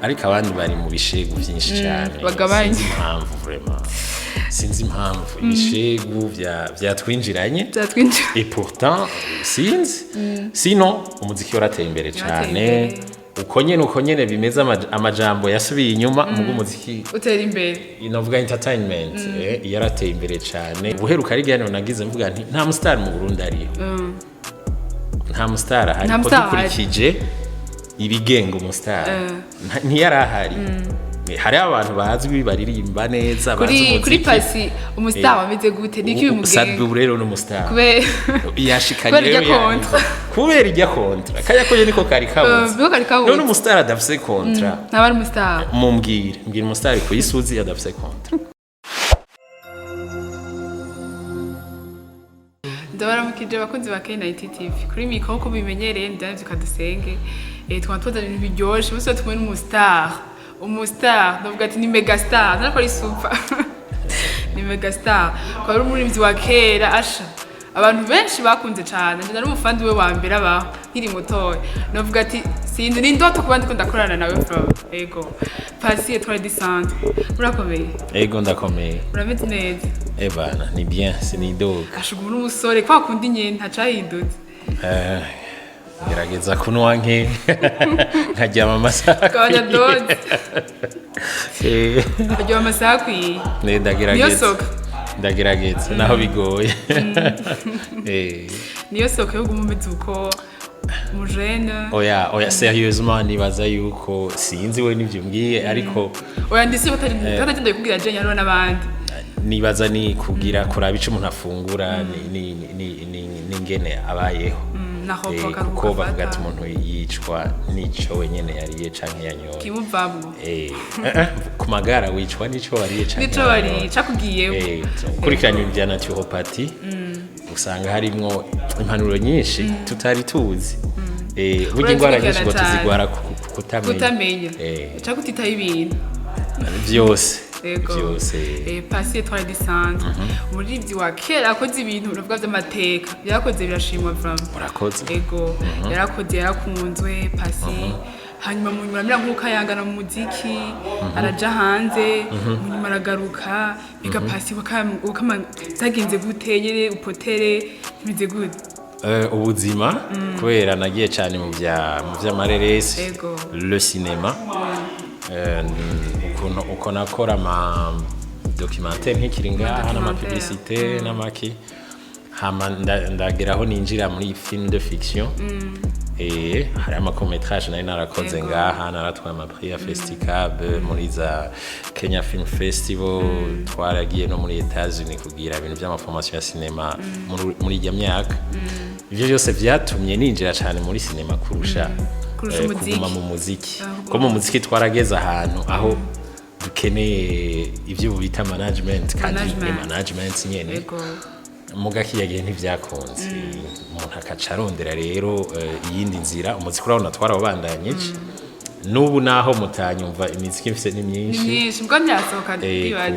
ariko abandi bari mu bishegu byinshi cyane bagabanye impamvu vraiment sinzi impamvu ibishegu byatwinjiranye et pourtant sinzi sinon umuziki warateye imbere cyane uko nyene bimeze amajambo yasubiye inyuma mu umuziki utera imbere inovuga entertainment yarateye imbere cyane ubuheruka ari gano nagize mvuga nti nta mustar mu Burundi ariho nta mustar ahari ko dukurikije ibigenga umustar ntiyarahari hari abantu bazwi baririmba neza kuri pasi umustar wameze gute niki bimugenga Sadbu rero n'umustar kubera yashikanye rero kubera ijya kontra kaya ko niko kari kabuze none umustar adafise kontra ntabari umustar mumbwire umustar ko yisuzi adafise kontra ndabara mukije bakunzi ba K90 TV kuri mikro ko bimenyereye ndavye kadusenge twatoza ibintu biryoshe bose tumwe umustar ndavuga ati ni mega star nako ari super ni mega star kwa ari umuririmbyi wa kera asha abantu benshi bakunze cyane nari umufandi we wa mbere abaho nkiri mutoya ndavuga ati sinzi ni ndoto kubandi ko ndakorana nawe bro ego Pasi Etoile du Centre urakomeye ego ndakomeye urameze neza bana ni bien sinidoga ashugura umusore kwa kundi nyene ntacahindutse gerageza kunwa nke nkajyama amasaha kanya doze nkajyama amasaha kwiye ndagerageza naho bigoye niyo soko yo gumumeze uko mujene oya sérieusement nibaza yuko sinzi we nivyo mbwiye ariko oya ndisi batagenda kugira je nyaro nabandi nibaza ni kugira kuraba ico umuntu afungura ni ngene abayeho kuko bavuga ati umuntu yicwa nico wenyene yariye canke yanyoye kimuvamwo ku magara wicwa nico wariye canke nico wariye cakugiyeho kurikiranye ibya naturopathy usanga harimwo impanuro nyinshi tutari tuzi burya ingwara nyinshi ngo tuzigwara kutamenya cakutitaho ibintu byose Pasi Etoile du Centre umuririmbyi wa kera akoze ibintu uravuga by'amateka yarakoze birashimwa vraiment urakoze ego yarakoze yarakunzwe Pasi hanyuma mu nyuma nk'uko yangana mu muziki araja hanze mu nyuma aragaruka biga Pasi ukama zagenze gute nyere upotere bize gute ubuzima kubera nagiye cyane mu by'amareresi le cinéma uko nakora ama documentaire nk'ikiri ngaha n'ama publicité n'amaki hama ndageraho ninjira muri film de fiction hari ama court-métrage nari narakoze ngaha naratwaye ama prix ya Festicab muri za Kenya Film Festival twaragiye no muri Etats-Unis kugira ibintu by'ama formation ya cinema muri iyo myaka ivyo byose vyatumye ninjira cyane muri cinema kurusha kuguma mu muziki ko mu muziki twarageza ahantu aho dukeneye ibyo bita management kandi management nyene mugakiya gihe ntivyakunze umuntu akaca arondera rero iyindi nzira umuziki urabona twarabandanyije nubu naho mutanyumva imiziki mfise ni myinshi mbwo nyasohoka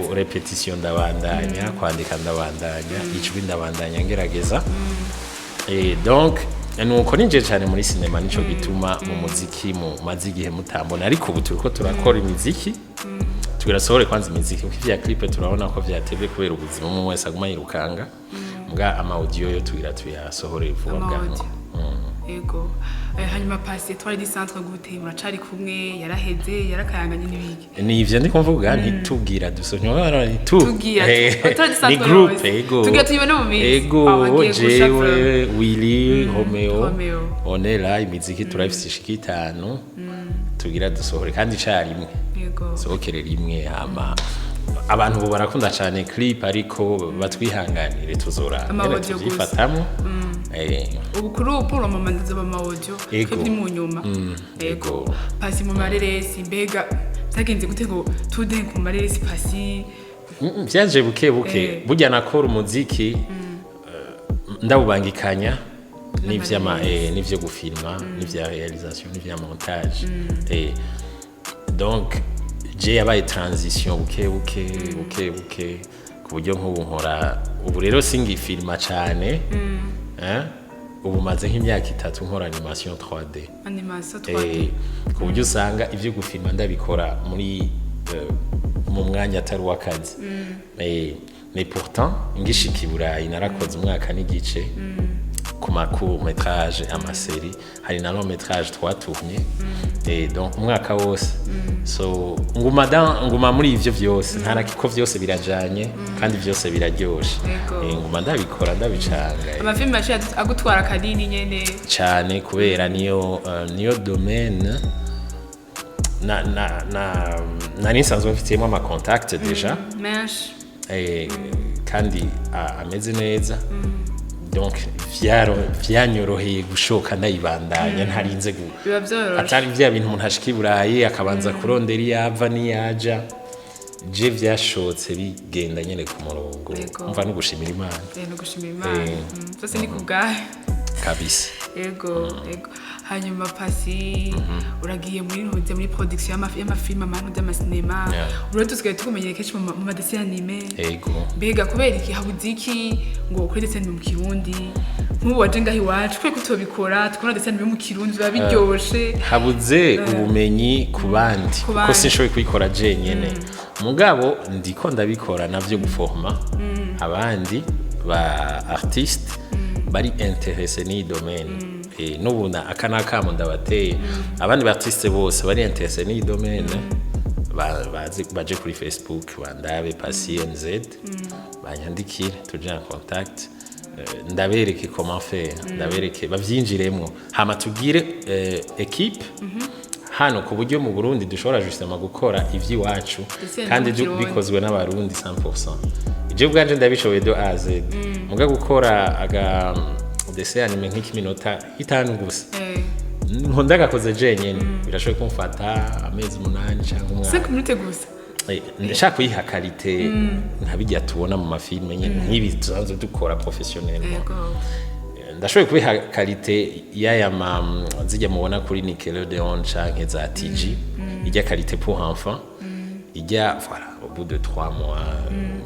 ku repetition ndabandanya kwandika ndabandanya icwi ndabandanya ngerageza donc nuko ninje cyane muri cinema nico gituma mu muziki mu mazigihe mutambona ariko ubu turiko turakora imiziki tugirasohore kwanza imiziki kuko ivya clip turabona ko vyatebwe kubera ubuzima mu wese aguma yirukanga mbwa ama audio yo tugira tuyasohore vuba bwangu ego hanyuma Pasi Etoile du Centre gute muracari kumwe yaraheze yarakayanganye n'ibiki ni ivyo ndi kumvuga ntitubwira dusonyo ni group ego tugira tuyibone mu minsi ego jewe Willy Romeo onera imiziki turafise ishikitanu tugira dusohore kandi carimwe sohokere rimwe hama abantu bo barakunda cyane clip ariko batwihanganire tuzora tuvyifatamo ubu kuri ubu mama ndaza ba audio kuri mu nyuma ego Pasi mu mareresi mbega zagenze gute ngo tude ku mareresi Pasi byaje buke burya nakora umuziki ndawubangikanya n'ivyo gufilma n'ivya realisation n'ivya montage donc je yabaye transition buke ku buryo nk'ubu nkora ubu rero singifilma cyane ubu maze nk'imyaka 3 nkora animation 3D animation 3D ku buryo usanga ivyo gufilma ndabikora muri mu mwanya atari w'akazi mais pourtant ngishika i Burayi narakoze umwaka n'igice ku court métrage amasérie hari na long métrage twatourné et donc umwaka wose so nguma muri ivyo vyose ntarakiko vyose birajanye kandi vyose biraryoshe nguma ndabikora ndabicanga amafilm mashi agutwara kanini nyene cyane kubera niyo domaine na nisanzwe mfitiyemo ama contact deja menshi kandi ameze neza donc vyanyoroheye gushoka ndayibandanya ntarinze atari vya bintu umuntu ashika i Burayi akabanza kurondera iyava niyaja je vyashotse bigenda nyene ku murongo umva no gushimira Imana no gushimira Imana byose ni kubgahe kabisa ego hanyuma Pasi uragiye muri production y'amafilm amanu d'amasinema uratusigaye tukumenyere kenshi mu madessin anime mbega kubera iki habuze iki ngo kuri dessin mu Kirundi nk'ubu waje ngaho iwacu kwe kutobikora tukona dessin mu Kirundi biba biryoshe habuze ubumenyi ku bandi kuko sinshoboye kubikora je nyene mugabo ndiko ndabikora navyo guforma abandi ba artiste bari intéressé ni domaine et nubuna akanakamo ndabateye abandi artiste bose bari intéressé ni domaine baje kuri Facebook bandabe Pasi NZ banyandikire tuje en contact ndabereke comment faire ndabereke bavyinjiremwo hama tugire équipe hano ku buryo mu Burundi dushobora justement gukora ivyiwacu kandi bikozwe n'abarundi 100%. Je bwanje ndabishoboye do A Z muga gukora aga dessin anime nk'iminota 5 gusa nkunda gakoze je nyene birashoboye kumfata amezi 8 cyangwa umwaka 5 minutes gusa ndashaka kuyiha qualité nkabijya tubona mu mafilme nyene nk'ibi tusanzwe dukora professionnellement ndashoboye kubiha qualité yaya zijya mubona kuri Nickelodeon canke za TG ijya qualité pour enfants ijya voilà au bout de 3 mois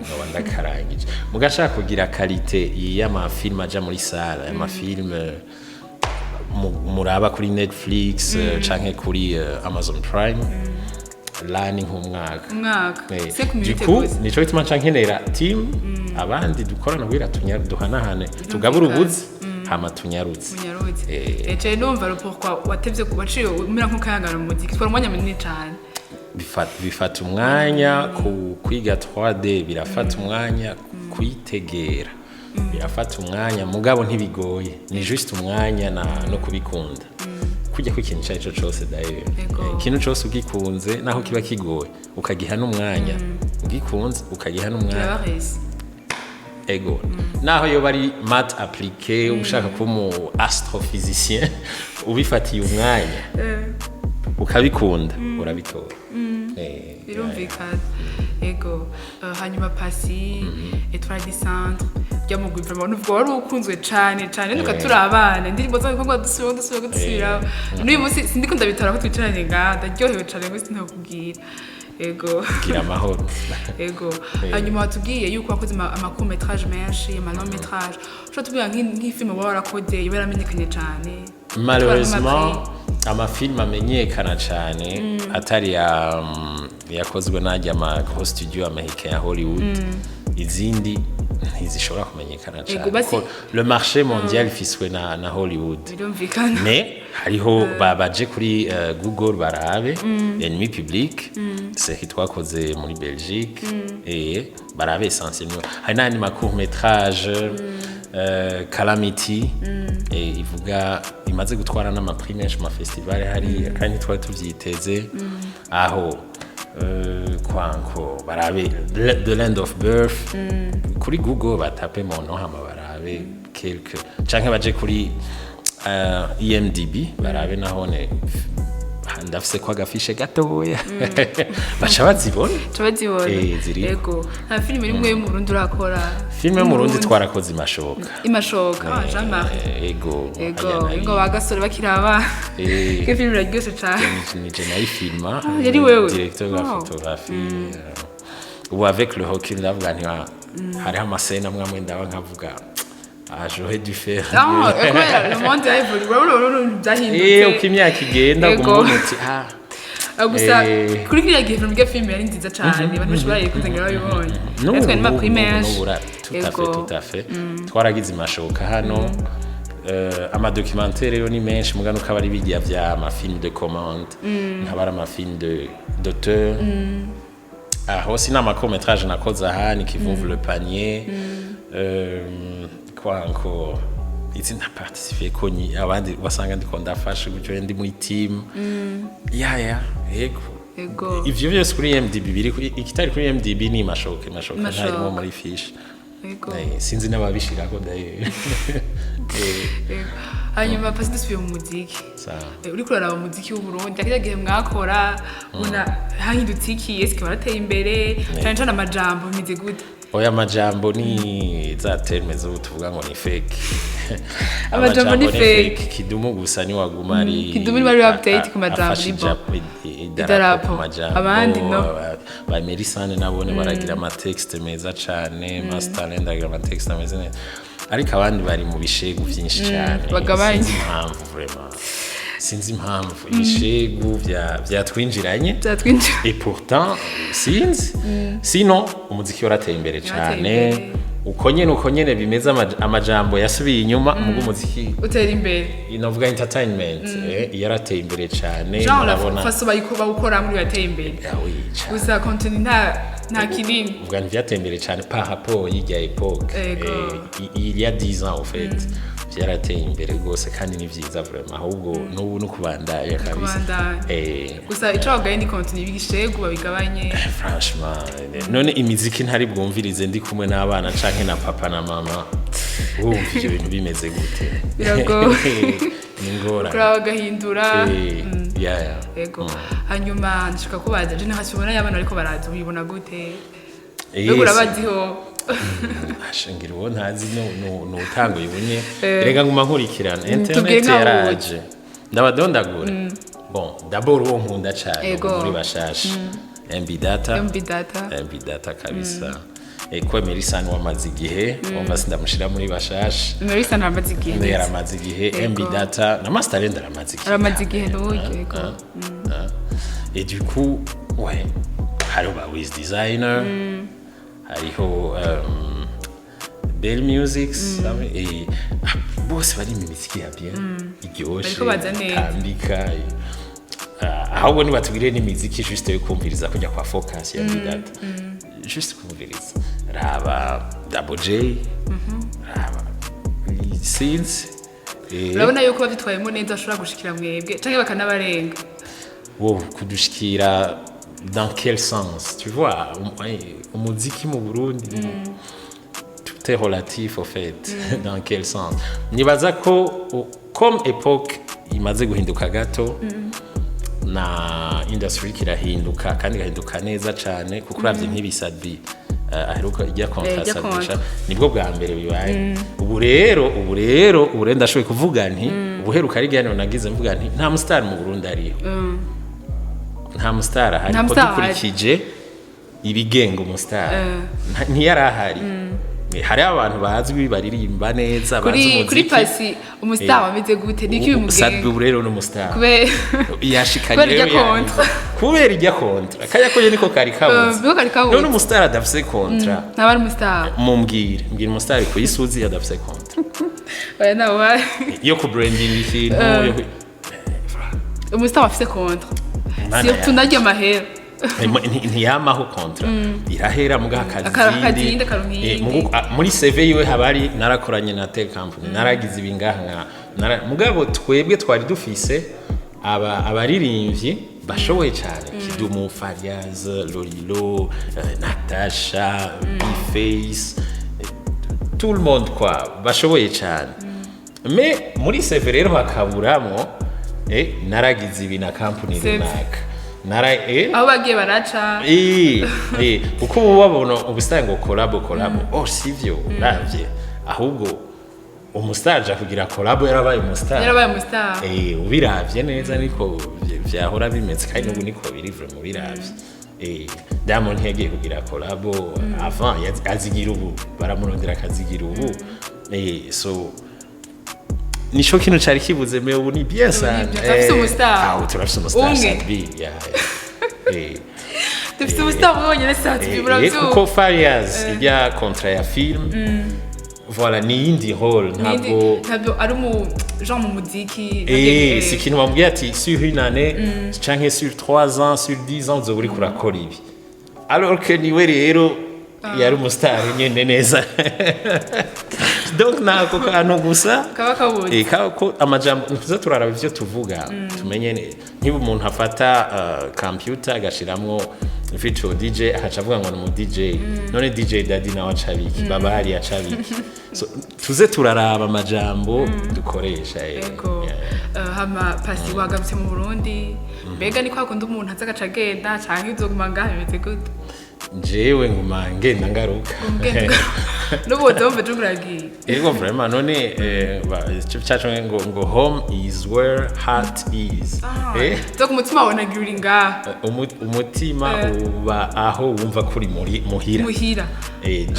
ngabanda karangije mugashaka kugira qualité y'amafilm aja muri salle amafilm muraba kuri Netflix canke kuri Amazon Prime lani nk'umwaka nico bituma nkenera team abandi dukorana kugira duhanahane tugabura ubuzi hama tunyarutse ece numva pourquoi watevye kubaciye umira nko kayangana mu muziki twara umwanya munini cyane bifata umwanya kwiga 3D birafata umwanya kuyitegera birafata umwanya mugabo ntibigoye ni juste umwanya no kubikunda kujya ku ikintu cyaco cyose daye ikintu cyose ugikunze naho kiba kigoye ukagiha n'umwanya ugikunze ukagiha n'umwanya ego naho yo bari math appliqué ushaka kuba mu astrophysicien ubifatiye umwanya ukabikunda urabitora birumvikana ego hanyuma Pasi Etoile du Centre rya mu guverinoma n'ubwo wari ukunzwe cyane nuka turi abana indirimbo zo ngo dusubira n'uyu munsi sindiko ndabitora ko twicaranye ndaryohewe cyane ngo sinakubwira ego gira amahoro ego hanyuma watubwiye yuko wakoze ama court métrage menshi ama long métrage ushobora tubwira nk'ifilm warakoze yaramenyekanye cyane malheureusement amafilm amenyekana cyane atari yakozwe n'ajya ama gros studio américain ya Hollywood izindi ntizishobora kumenyekana cyane le marché mondial fiswe na Hollywood mais hariho babaje kuri Google barabe Ennemi Public c'est twakoze muri Belgique et barabe essentiellement hari n'andi ma court métrage Calamity ivuga imaze gutwara n'amaprix menshi mu festival hari kandi twari tuvyiteze aho kwanko barabe The Land of Birth kuri Google batape mon nom hama barabe quelques canke baje kuri IMDb barabe nahone ndafise kwa gafishe gatoya bacha bazibona ego nta film rimwe yo mu Burundi urakora film yo mu Burundi twarakoze imashoka Jean-Marie ego bagasore bakiraba ke film iraryoshe cyane nije nayi filma yari wewe directeur de photographie ou avec le recul ndavuga nti hari amascène amwe ndaba nkavuga Ah, j'aurais dû faire. Ah, kubera le monde a évolué. Urabona byahindutse. Uko imyaka igenda Yego. gumubona uti Gusa kuri kiriya gihe film film yari nziza cyane abantu benshi barayikunze ngo babibonye. Natwe ni ma primaire. Tout à fait. Twaragize amashoka hano. Amadocumentaire rero ni menshi mugano ukaba ari bijya vya amafilm de commande nkabara amafilm d'auteur aho sina amacourt-métrage nakoze ahani Kivumvu le panier quoi encore izi nta participer ko ni abandi basanga ndiko ndafasha gutyo ndi muri team yego ivyo byose kuri MDB biri ikitari kuri MDB ni mashoke ntarimo muri fiche sinzi n'ababishirako daye hanyuma pasi dusubiye mu muziki uri kuraraba umuziki w'u Burundi akijya gihe mwakora ubona hahindutse iki eske barateye imbere cyane amajambo bimeze gute oya amajambo ni za terme zo tuvuga ngo ni fake amajambo ni fake kidumu gusa ni waguma ari kidumu bari update ku majambo ni bo idarapo abandi no ba Melisane nabone baragira ama texte meza cyane master ndagira ama texte meza ariko abandi bari mu bishegu byinshi cyane bagabanye impamvu vraiment sinzi impamvu ibishegu byatwinjiranye et pourtant sinzi sinon umuziki warateye imbere cyane uko nyene bimeze amajambo yasubiye inyuma mu umuziki utera imbere inovuga entertainment yarateye imbere cyane urabona faso bayikuba ukora muri yateye imbere gusa content nta kinini uvuga ntibyateye imbere cyane par rapport y'irya époque il y a 10 ans en fait byarateye imbere rwose kandi ni vyiza vraiment ahubwo n'ubu no kubandanya kabisa gusa ico wagaye ni continue bigishego babigabanye franchement none imiziki ntari bwumvirize ndi kumwe n'abana canke na papa na mama wumva ivyo bintu bimeze gute birago ningora kurawa gahindura yego hanyuma ndashaka kubaza je ntashobora y'abana ariko baraza ubibona gute bego urabaziho ashingira uwo ntazi no utango yibonye rega nguma nkurikirana internet yaraje ndabadondagura bon d'abord uwo nkunda cyane muri bashasha MB data kabisa ko Melisane wamaze igihe wumva sindamushira muri bashasha Melisane amaze igihe yaramaze igihe MB data na master renda aramaze igihe n'uwego et du coup ouais hariho ba Wiz designer hariho Bell Musics bose bari mu miziki ya bien iryoshe tambika ahubwo nibatubwire n'imiziki juste yo kumviriza kujya kwa focus ya Data juste kumviriza raba Double J raba since urabona yuko babitwayemo neza ashobora gushikira mwebwe canke bakanabarenga wo kudushikira dans quel sens tu vois umuziki mu Burundi tout est relatif au fait dans quel sens nibaza ko comme époque imaze guhinduka gato na industry kirahinduka kandi gahinduka neza cyane kuko uravye nk'ibisabi aheruka ijya contrasabisha nibwo bwa mbere bibaye ubu rero ndashoboye kuvuga nti ubuheruka ari gano nagize mvuga nti nta mustar mu Burundi ariho nta mustar ahari ko dukurikije ibigenga umustar ntiyarahari hari abantu bazwi baririmba neza bazi umuziki kuri pasi umustar wameze gute niki bimugenga Sadbu rero no mustar kube yashikanye kubera ijya kontra kaya ko niko kari kabuze none umustar adafise kontra nabari umustar mumbwire umustar ko yisuzi adafise kontra oya nawe yo ku branding ikintu umustar afise kontra si tunajya mahera ntiyamaho kontra irahera muga akazindi muri CV yiwe habari narakoranye na tech company naragize ibingaha mugabo twebwe twari dufise abaririmbyi bashoboye cyane Kidumu Fariaz Lolilo Natasha Bface tout le monde quoi bashoboye cyane mais muri CV rero hakaburamo naragize ibina company runaka aho bagiye baraca kuko ubu babona ubusitani ngo kolabo sivyo uravye ahubwo umustaje kugira kolabo yarabaye umustar ubiravye neza niko vyahora bimeze kandi n'ubu niko biri mu biravye Diamond yagiye kugira kolabo avant azigira ubu baramurondera akazigira ubu so nico kintu cari kibuze me ubu ni bien sana turafise umustar turafise umustar Sadbi dufise umustar wonyene Sadbi muravyuka kuko Farias ijya kontra ya film voilà ni indi rôle ntabwo ari mu genre mu muziki si ikintu bambwiye ati sur une année canke sur 3 ans sur 10 ans uzoburi kurakora ibi alors que niwe rero yari umustar nyene neza donc nako kantu gusa kaba kabuze ko amajambo tuza turaraba ivyo tuvuga tumenye nkiba umuntu afata computer agashiramwo feature DJ akaca avuga ngo ni mu DJ none DJ Daddy nawe acabiki baba hari acabiki so tuze turaraba amajambo dukoresha hama Pasi wagarutse mu Burundi mbega ni kwa kundi umuntu aza agaca agenda canke uzoguma ngaha bimeze gute jewe nguma ngenda ngaruka n'ubudombe juguragiye ego vraiment none cyacu ngo home is where heart is zo kumutima wonagira uri ngaha umutima uba aho wumva kuri muhira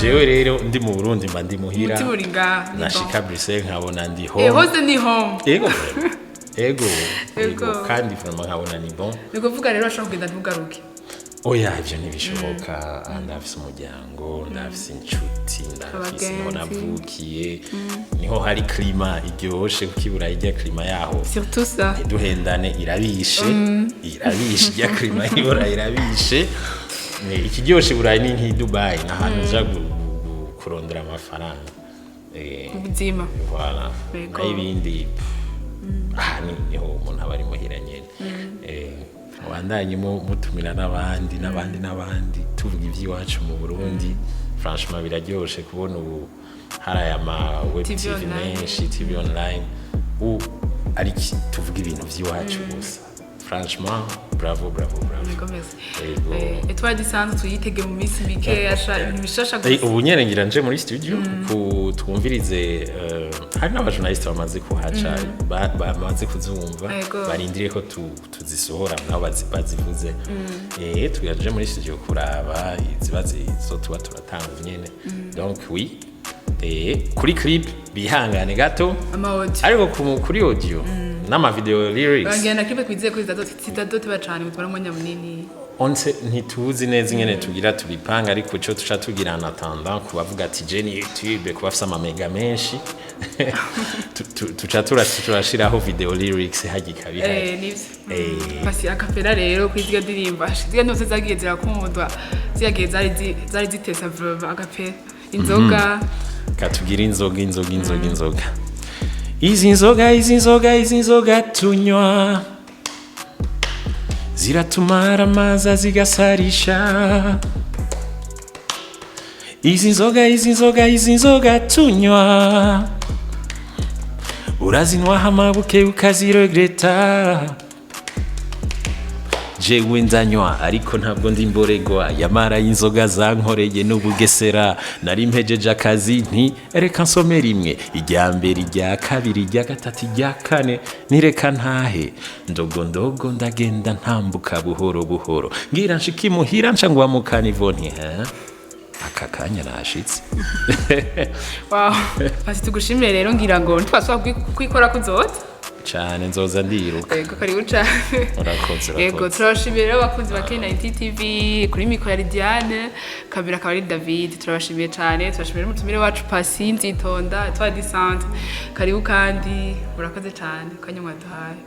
jewe rero ndi mu Burundi mba ndi muhira umutima uri ngaha nashika Bruxelles nkabona ndi home hose ni home ego kandi vraiment nkabona ni bon ni kuvuga rero ashobora kugenda ntugaruke oya ivyo ntibishoboka ndafise umuryango ndafise inshuti ndafise niho navukiye niho hari klima iryoshe kukibura ijya klima yaho surtout ça ntiduhendane irabishe ijya klima ibura irabishe ikiryoshe burayi ni nki Dubai nahantu uja kurondera amafaranga ubuzima voilà n'ibindi niho umuntu aba ari muhira nyene wandanye mutumira n'abandi tuvuga ivy'iwacu mu Burundi franchement biraryoshe kubona ubu hari aya ma web TV menshi TV online ariko tuvuga ibintu vy'iwacu gusa franchement bravo Etoile du Centre tuyitege mu minsi mike asha ibintu bishasha gusa ubu nyene ngira nje muri studio twumvirize hari n'abajournaliste bamaze kuhaca bamaze kuzumva barindiriye ko tuzisohora nabo bazivuze tuyaje muri studio kuraba izibazi zo tuba turatanga nyene donc oui kuri clip bihangane gato ariko kuri audio n'ama video lyrics bagenda clip kwizeye ko zidadote bacane mutwara umwanya munini onse ntituzi neza ingene tugira tubipanga ariko cyo tuca tugira en attendant kubavuga ati Jenny YouTube kubafisa ama mega menshi tuca turashiraho video lyrics hagika bihari nivyo Pasi akapera rero kwiziga dirimba ziga nose zagiye zirakundwa ziyagiye zari zitesa vuba agapera inzoga katugira inzoga izi nzoga tunywa ziratumara amazi zigasarisha izi nzoga tunywa urazinwa hamabuke ukaziregreta jewe nzanywa ariko ntabwo ndi mboregwa yamara inzoga zankoreye n'ubugesera nari mpejeje akazi nti reka nsome rimwe irya mbere irya kabiri irya gatatu irya kane nireka ntahe ndogo ndagenda ntambuka buhoro ngira nshiki muhira nca ngwa mu kanivo nti aka kanya nashitse wow Pasi tugushimire rero ngira ngo ntwaswa kwikora kuzota cyane nzoza ndiruka yego karibu cyane yego turabashimira abakunzi ba K90 TV kuri mikoro ya Diane kabira akaba ari David turabashimiye cyane turashimira umutumire wacu Pasi Nzitonda Etoile du Centre karibu kandi murakoze cyane kanywa duhaye